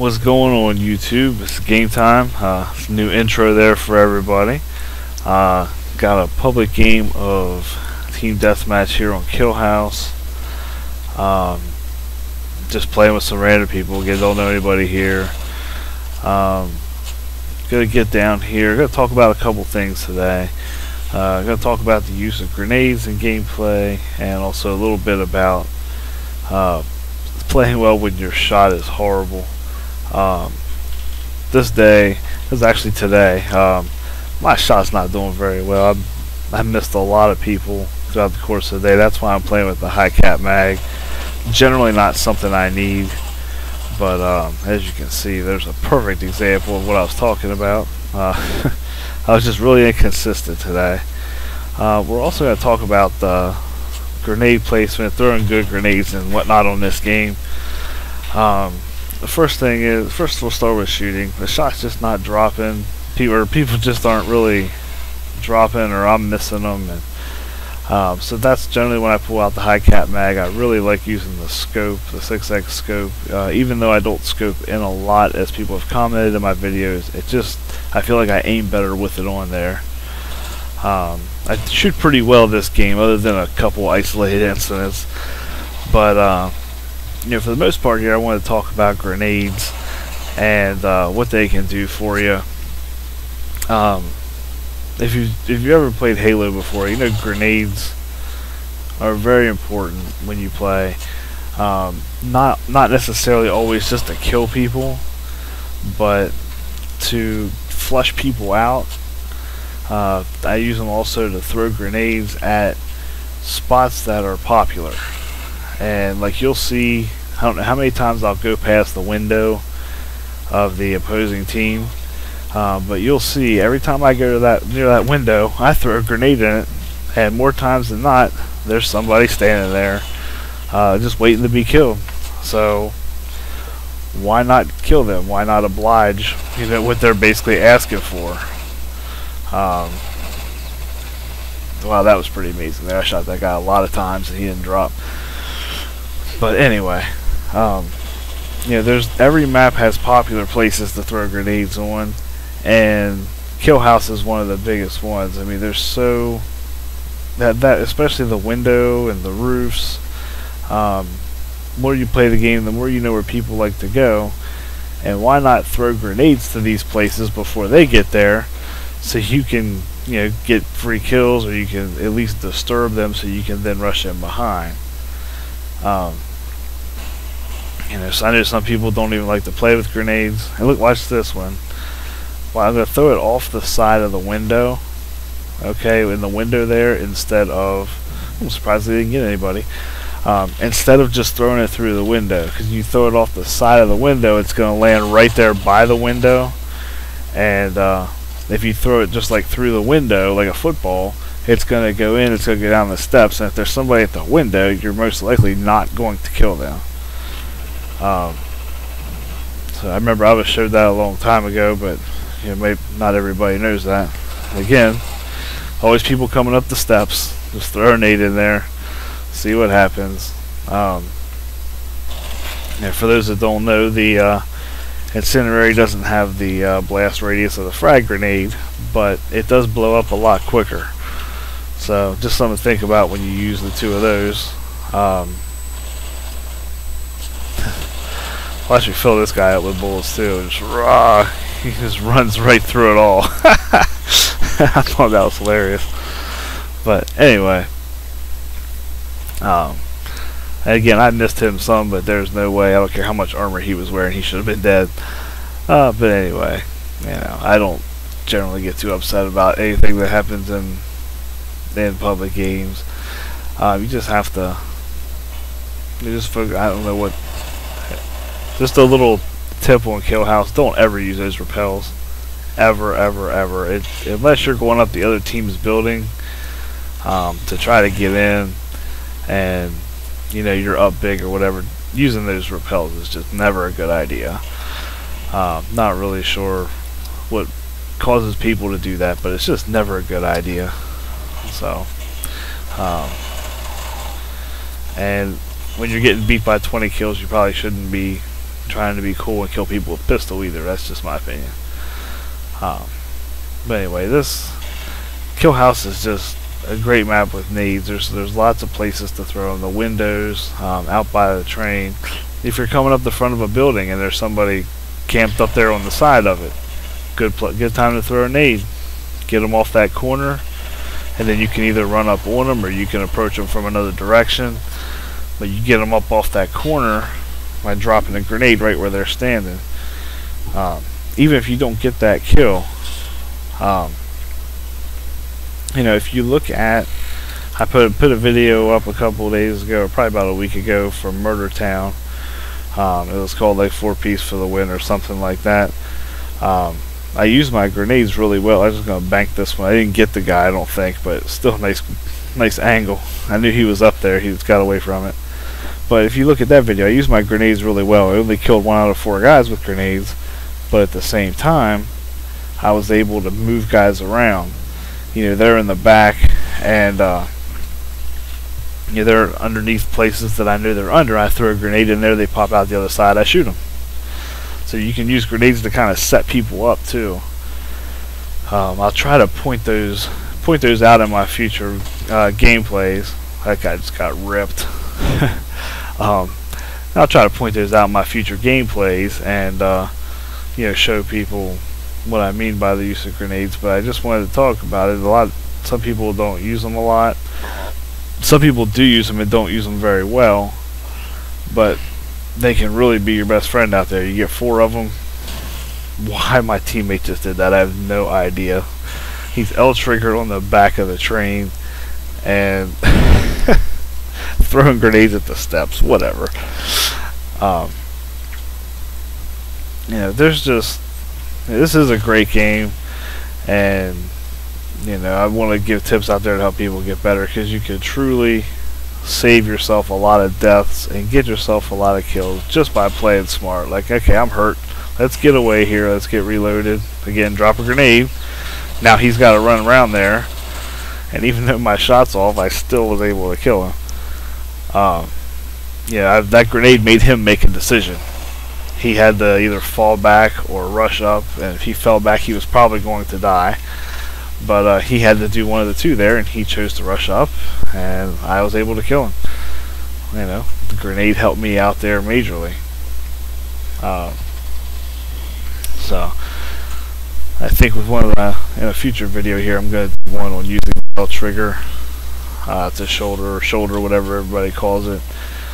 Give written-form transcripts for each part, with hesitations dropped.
What's going on YouTube? It's game time. New intro there for everybody. Got a public game of Team Deathmatch here on Killhouse. Just playing with some random people. Again, don't know anybody here. Gonna get down here. Gonna talk about a couple things today. Gonna talk about the use of grenades in gameplay, and also a little bit about playing well when your shot is horrible. This is actually today. My shot's not doing very well. I missed a lot of people throughout the course of the day. That's why I'm playing with the high cap mag. Generally not something I need, but as you can see, there's a perfect example of what I was talking about. I was just really inconsistent today. We're also going to talk about the grenade placement, throwing good grenades and whatnot on this game. The first thing is, first we'll start with shooting. The shot's just not dropping. People just aren't really dropping, or I'm missing them. And so that's generally when I pull out the high cap mag. I really like using the scope, the 6x scope. Even though I don't scope in a lot, as people have commented in my videos, I feel like I aim better with it on there. I shoot pretty well this game, other than a couple isolated incidents. But you know, for the most part here, I want to talk about grenades and what they can do for you. If you ever played Halo before, you know grenades are very important when you play. Not necessarily always just to kill people, but to flush people out. I use them also to throw grenades at spots that are popular. And like you'll see, I don't know how many times I'll go past the window of the opposing team, but you'll see every time I go to near that window, I throw a grenade in it, and more times than not, there's somebody standing there just waiting to be killed. So why not kill them? Why not oblige, you know, what they're basically asking for? Wow, that was pretty amazing there. I shot that guy a lot of times and he didn't drop. But anyway, you know, every map has popular places to throw grenades on, and Killhouse is one of the biggest ones. I mean, there's so that especially the window and the roofs. The more you play the game, the more you know where people like to go, and why not throw grenades to these places before they get there, so you can, you know, get free kills, or you can at least disturb them, so you can then rush in behind. You know, so I know some people don't even like to play with grenades. And look, watch this one. Well, I'm going to throw it off the side of the window. Okay, in the window there, instead of... I'm surprised they didn't get anybody. Instead of just throwing it through the window. Because you throw it off the side of the window, it's going to land right there by the window. And if you throw it just like through the window, like a football, it's going to go in, it's going to go down the steps. And if there's somebody at the window, you're most likely not going to kill them. So I remember I was showed that a long time ago, but you know, maybe not everybody knows that. Again, always people coming up the steps, just throw a nade in there, see what happens. And for those that don't know, the incendiary doesn't have the blast radius of the frag grenade, but it does blow up a lot quicker. So just something to think about when you use the two of those. Watch me fill this guy up with bullets too. Just raw. He just runs right through it all. I thought that was hilarious. But anyway, again, I missed him some, but there's no way. I don't care how much armor he was wearing. He should have been dead. But anyway, you know, I don't generally get too upset about anything that happens in public games. You just have to. You just focus. I don't know what. Just a little tip on Killhouse: don't ever use those repels, ever, ever, ever. Unless you're going up the other team's building to try to get in, and you know you're up big or whatever. Using those repels is just never a good idea. Not really sure what causes people to do that, but it's just never a good idea. So, and when you're getting beat by 20 kills, you probably shouldn't be trying to be cool and kill people with pistol either. That's just my opinion. But anyway, this Killhouse is just a great map with nades. There's lots of places to throw them. The windows, out by the train. If you're coming up the front of a building and there's somebody camped up there on the side of it, good time to throw a nade. Get them off that corner, and then you can either run up on them or you can approach them from another direction. But you get them up off that corner by dropping a grenade right where they're standing. Even if you don't get that kill, you know, if you look at, I put a video up a couple of days ago, or probably about a week ago, from Murder Town. It was called like 4-piece for the win or something like that. I used my grenades really well. I was just gonna bank this one. I didn't get the guy, I don't think, but still nice angle. I knew he was up there. He just got away from it. But if you look at that video, I used my grenades really well. I only killed 1 out of 4 guys with grenades, but at the same time, I was able to move guys around. You know, they're in the back, and you know, they're underneath places that I know they're under. I throw a grenade in there, they pop out the other side, I shoot them. So you can use grenades to kind of set people up too. I'll try to point those out in my future gameplays. That guy just got ripped. I'll try to point those out in my future gameplays and you know, show people what I mean by the use of grenades. But I just wanted to talk about it. Some people don't use them a lot. Some people do use them and don't use them very well, but they can really be your best friend out there. You get 4 of them. Why my teammate just did that, I have no idea. He's L-triggered on the back of the train and throwing grenades at the steps, whatever. You know, this is a great game, and you know, I want to give tips out there to help people get better, because you could truly save yourself a lot of deaths and get yourself a lot of kills just by playing smart. Like, okay, I'm hurt, let's get away here, let's get reloaded. Again, drop a grenade. Now he's got to run around there, and even though my shot's off, I still was able to kill him. Yeah, that grenade made him make a decision. He had to either fall back or rush up, and if he fell back, he was probably going to die. But he had to do one of the two there, and he chose to rush up, and I was able to kill him. You know, the grenade helped me out there majorly. So I think with one of in a future video here, I'm going to do one on using the L trigger to shoulder, whatever everybody calls it,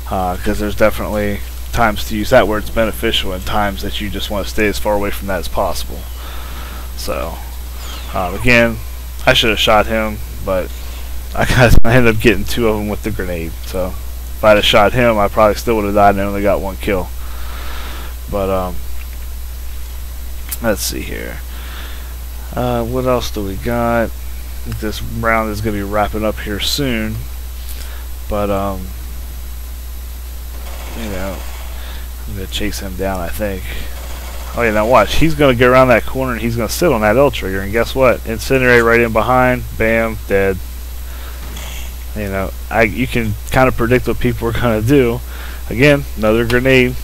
because there's definitely times to use that where it's beneficial, and times that you just want to stay as far away from that as possible. So again, I should have shot him, but I ended up getting 2 of them with the grenade. So if I'd have shot him, I probably still would have died and only got 1 kill. But let's see here. What else do we got? I think this round is going to be wrapping up here soon. But you know, I'm going to chase him down, I think. Oh yeah, now watch. He's going to get around that corner and he's going to sit on that L trigger, and guess what? Incinerate right in behind. Bam, dead. You know, you can kind of predict what people are going to do. Again, another grenade.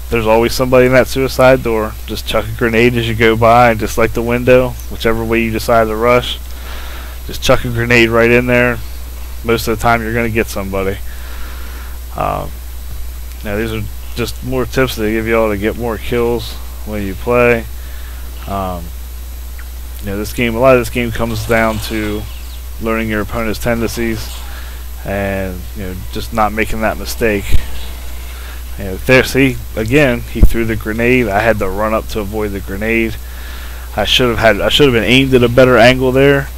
There's always somebody in that suicide door. Just chuck a grenade as you go by, and just like the window, whichever way you decide to rush, just chuck a grenade right in there. Most of the time you're going to get somebody. Now these are just more tips to give y'all to get more kills when you play. You know, a lot of this game comes down to learning your opponent's tendencies, and you know, just not making that mistake. You know, there, see, again, he threw the grenade. I had to run up to avoid the grenade. I should have been aimed at a better angle there,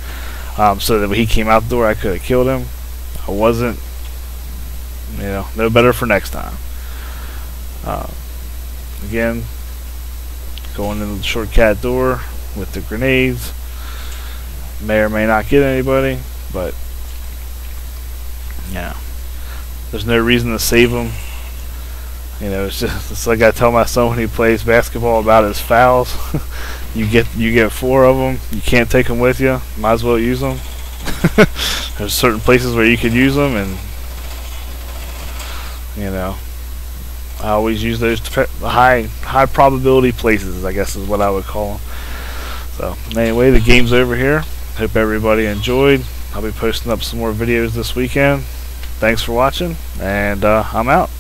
so that when he came out the door, I could have killed him. I wasn't. You know, no better for next time. Again, going in the shortcut door with the grenades. May or may not get anybody, but yeah, there's no reason to save them. You know, it's like I tell my son when he plays basketball about his fouls. you get 4 of them. You can't take them with you. Might as well use them. There's certain places where you can use them, and you know, I always use those high probability places, I guess is what I would call them. So anyway, the game's over here. Hope everybody enjoyed. I'll be posting up some more videos this weekend. Thanks for watching, and I'm out.